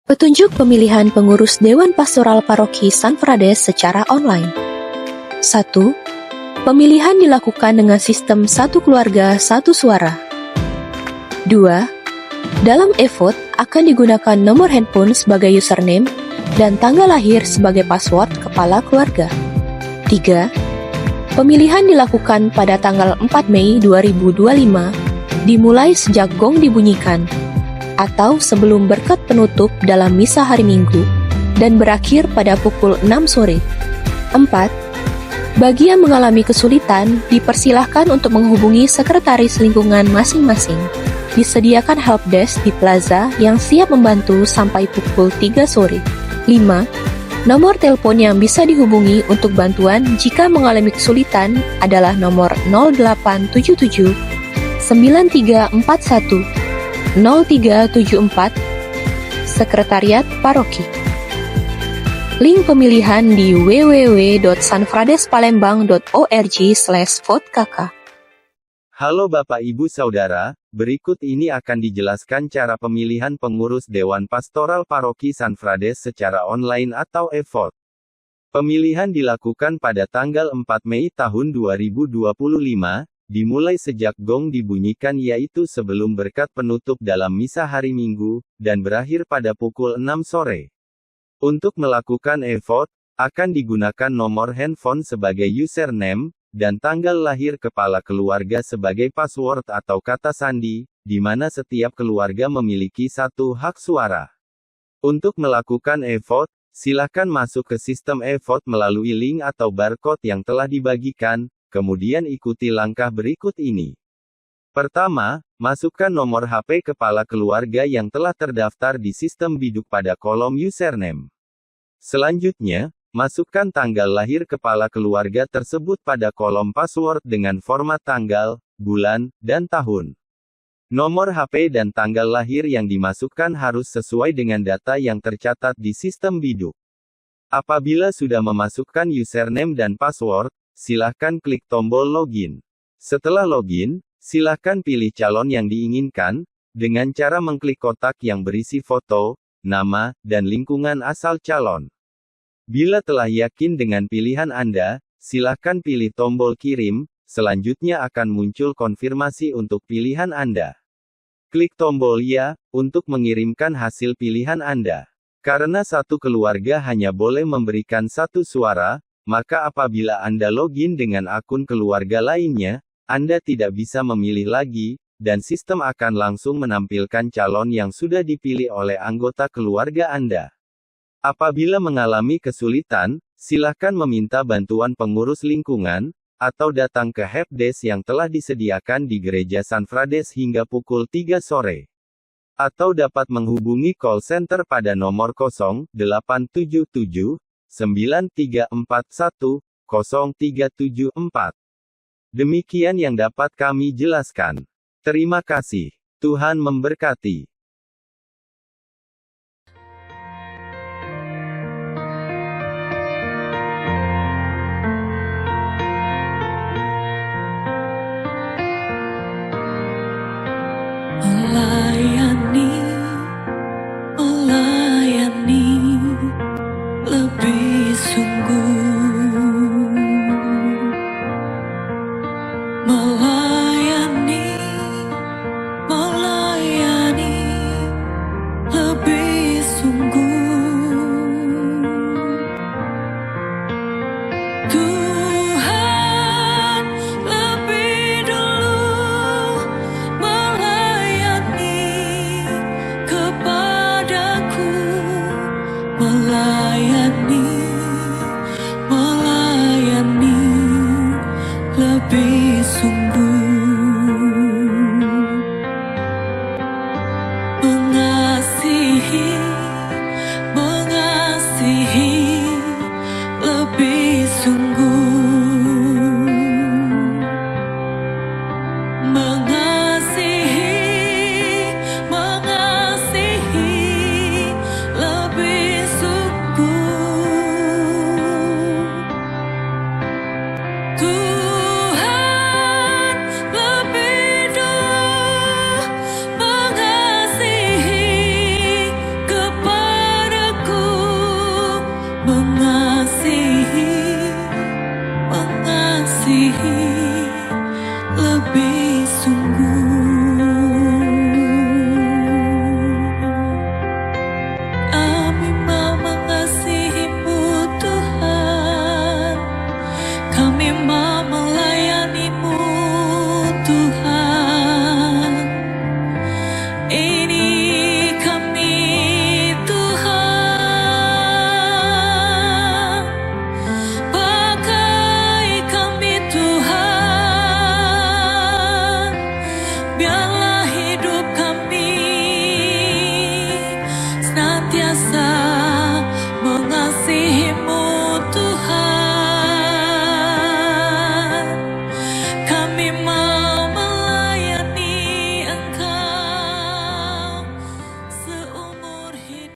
Petunjuk pemilihan pengurus Dewan Pastoral Paroki San Frades secara online. 1. Pemilihan dilakukan dengan sistem satu keluarga satu suara. 2. Dalam e-vote akan digunakan nomor handphone sebagai username dan tanggal lahir sebagai password kepala keluarga. 3. Pemilihan dilakukan pada tanggal 4 Mei 2025, dimulai sejak gong dibunyikan, atau sebelum berkat penutup dalam misa hari Minggu, dan berakhir pada pukul 6 sore. 4. Bagi yang mengalami kesulitan, dipersilahkan untuk menghubungi sekretaris lingkungan masing-masing. Disediakan helpdesk di plaza yang siap membantu sampai pukul 3 sore. 5. Nomor telepon yang bisa dihubungi untuk bantuan jika mengalami kesulitan adalah nomor 0877 9341 0374, Sekretariat Paroki. Link pemilihan di www.sanfradespalembang.org/votekk. Halo Bapak Ibu Saudara, berikut ini akan dijelaskan cara pemilihan pengurus Dewan Pastoral Paroki San Frades secara online atau e-vote. Pemilihan dilakukan pada tanggal 4 Mei tahun 2025, dimulai sejak gong dibunyikan yaitu sebelum berkat penutup dalam misa hari Minggu, dan berakhir pada pukul 6 sore. Untuk melakukan e-vote, akan digunakan nomor handphone sebagai username, dan tanggal lahir kepala keluarga sebagai password atau kata sandi, di mana setiap keluarga memiliki satu hak suara. Untuk melakukan e-vote, silakan masuk ke sistem e-vote melalui link atau barcode yang telah dibagikan, kemudian ikuti langkah berikut ini. Pertama, masukkan nomor HP kepala keluarga yang telah terdaftar di sistem biduk pada kolom username. Selanjutnya, masukkan tanggal lahir kepala keluarga tersebut pada kolom password dengan format tanggal, bulan, dan tahun. Nomor HP dan tanggal lahir yang dimasukkan harus sesuai dengan data yang tercatat di sistem biduk. Apabila sudah memasukkan username dan password, silahkan klik tombol login. Setelah login, silahkan pilih calon yang diinginkan, dengan cara mengklik kotak yang berisi foto, nama, dan lingkungan asal calon. Bila telah yakin dengan pilihan Anda, silahkan pilih tombol kirim, selanjutnya akan muncul konfirmasi untuk pilihan Anda. Klik tombol ya, untuk mengirimkan hasil pilihan Anda. Karena satu keluarga hanya boleh memberikan satu suara, maka apabila Anda login dengan akun keluarga lainnya, Anda tidak bisa memilih lagi, dan sistem akan langsung menampilkan calon yang sudah dipilih oleh anggota keluarga Anda. Apabila mengalami kesulitan, silakan meminta bantuan pengurus lingkungan, atau datang ke helpdesk yang telah disediakan di Gereja San Frades hingga pukul 3 sore. Atau dapat menghubungi call center pada nomor 0877 9341 0374. Demikian yang dapat kami jelaskan. Terima kasih. Tuhan memberkati. Melayani lebih sungguh, melayani lebih sungguh. Tuhan lebih dulu melayani kepadaku, melayani mengasihi, mengasihi.